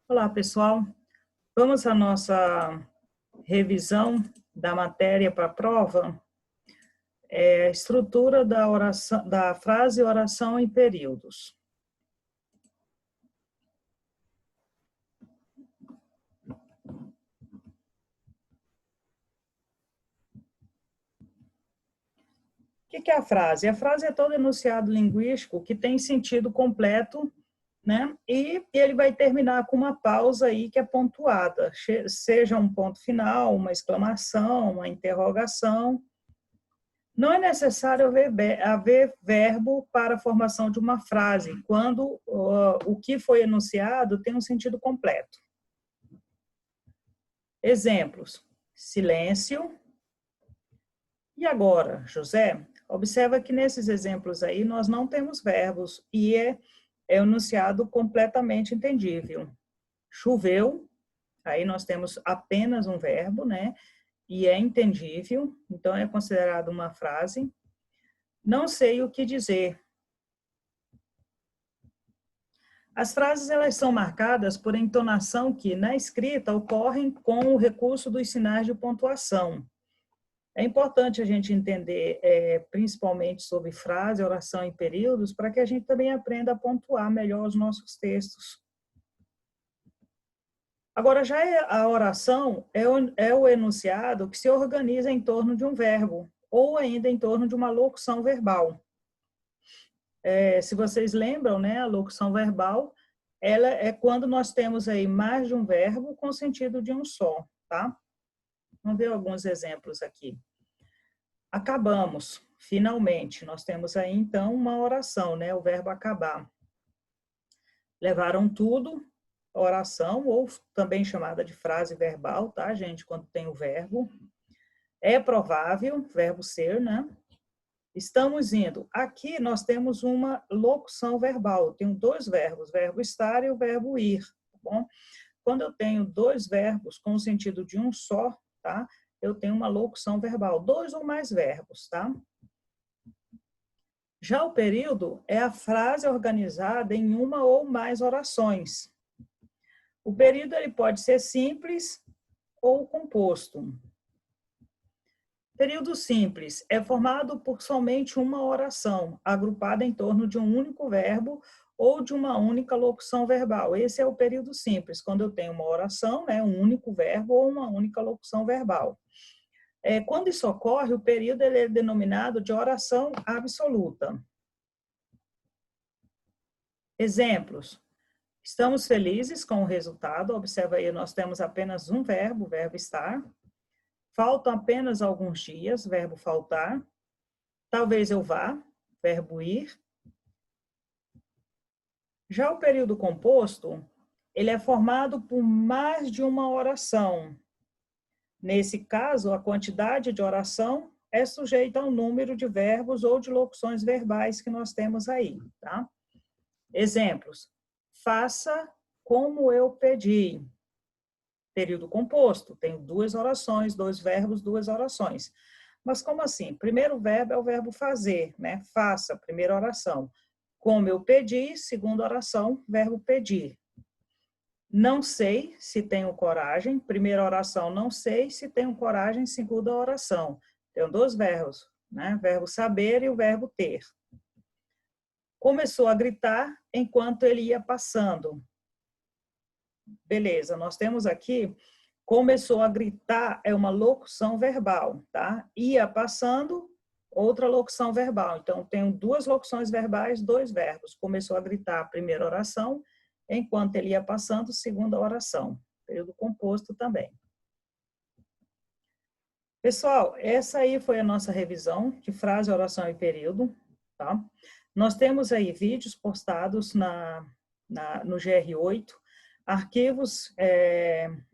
Olá, pessoal. Vamos à nossa revisão da matéria para a prova. Estrutura da oração, da frase oração em períodos. O que é a frase? A frase é todo enunciado linguístico que tem sentido completo, né? E ele vai terminar com uma pausa aí que é pontuada, seja um ponto final, uma exclamação, uma interrogação. Não é necessário haver verbo para a formação de uma frase, quando o que foi enunciado tem um sentido completo. Exemplos: silêncio. E agora, José? Observa que nesses exemplos aí nós não temos verbos e é enunciado completamente entendível. Choveu, aí nós temos apenas um verbo, né? E é entendível, então é considerado uma frase. Não sei o que dizer. As frases elas são marcadas por entonação que, na escrita, ocorrem com o recurso dos sinais de pontuação. É importante a gente entender, principalmente sobre frase, oração e períodos, para que a gente também aprenda a pontuar melhor os nossos textos. Agora, já a oração é o enunciado que se organiza em torno de um verbo, ou ainda em torno de uma locução verbal. Se vocês lembram, né, a locução verbal, ela é quando nós temos aí mais de um verbo com sentido de um só, tá? Vamos ver alguns exemplos aqui. Acabamos, finalmente. Nós temos aí, então, uma oração, né, o verbo acabar. Levaram tudo, oração, ou também chamada de frase verbal, tá, gente, quando tem o verbo. É provável, verbo ser, né? Estamos indo. Aqui nós temos uma locução verbal. Eu tenho dois verbos, verbo estar e o verbo ir, tá bom? Quando eu tenho dois verbos com o sentido de um só, tá? Eu tenho uma locução verbal, dois ou mais verbos, tá? Já o período é a frase organizada em uma ou mais orações. O período ele pode ser simples ou composto. Período simples é formado por somente uma oração, agrupada em torno de um único verbo ou de uma única locução verbal. Esse é o período simples, quando eu tenho uma oração, né, um único verbo ou uma única locução verbal. Quando isso ocorre, o período ele é denominado de oração absoluta. Exemplos. Estamos felizes com o resultado. Observa aí, nós temos apenas um verbo, o verbo estar. Faltam apenas alguns dias, verbo faltar. Talvez eu vá, verbo ir. Já o período composto, ele é formado por mais de uma oração. Nesse caso, a quantidade de oração é sujeita ao número de verbos ou de locuções verbais que nós temos aí, tá? Exemplos. Faça como eu pedi. Período composto, tenho duas orações, dois verbos, duas orações. Mas como assim? Primeiro verbo é o verbo fazer, né? Faça, primeira oração. Como eu pedi, segunda oração, verbo pedir. Não sei se tenho coragem, primeira oração, não sei se tenho coragem, segunda oração. Tenho dois verbos, né? Verbo saber e o verbo ter. Começou a gritar enquanto ele ia passando. Beleza, nós temos aqui, começou a gritar, é uma locução verbal, tá? Ia passando, outra locução verbal. Então, tenho duas locuções verbais, dois verbos. Começou a gritar, primeira oração, enquanto ele ia passando, segunda oração. Período composto também. Pessoal, essa aí foi a nossa revisão de frase, oração e período, tá? Nós temos aí vídeos postados no GR8, arquivos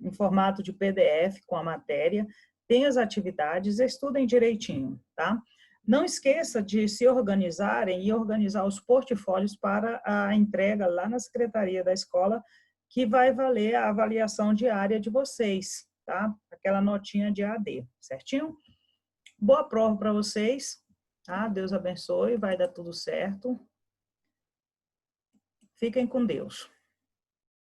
em formato de PDF com a matéria, tem as atividades, estudem direitinho, tá? Não esqueça de se organizarem e organizar os portfólios para a entrega lá na secretaria da escola, que vai valer a avaliação diária de vocês, tá? Aquela notinha de AD, certinho? Boa prova para vocês, tá? Deus abençoe, vai dar tudo certo. Fiquem com Deus.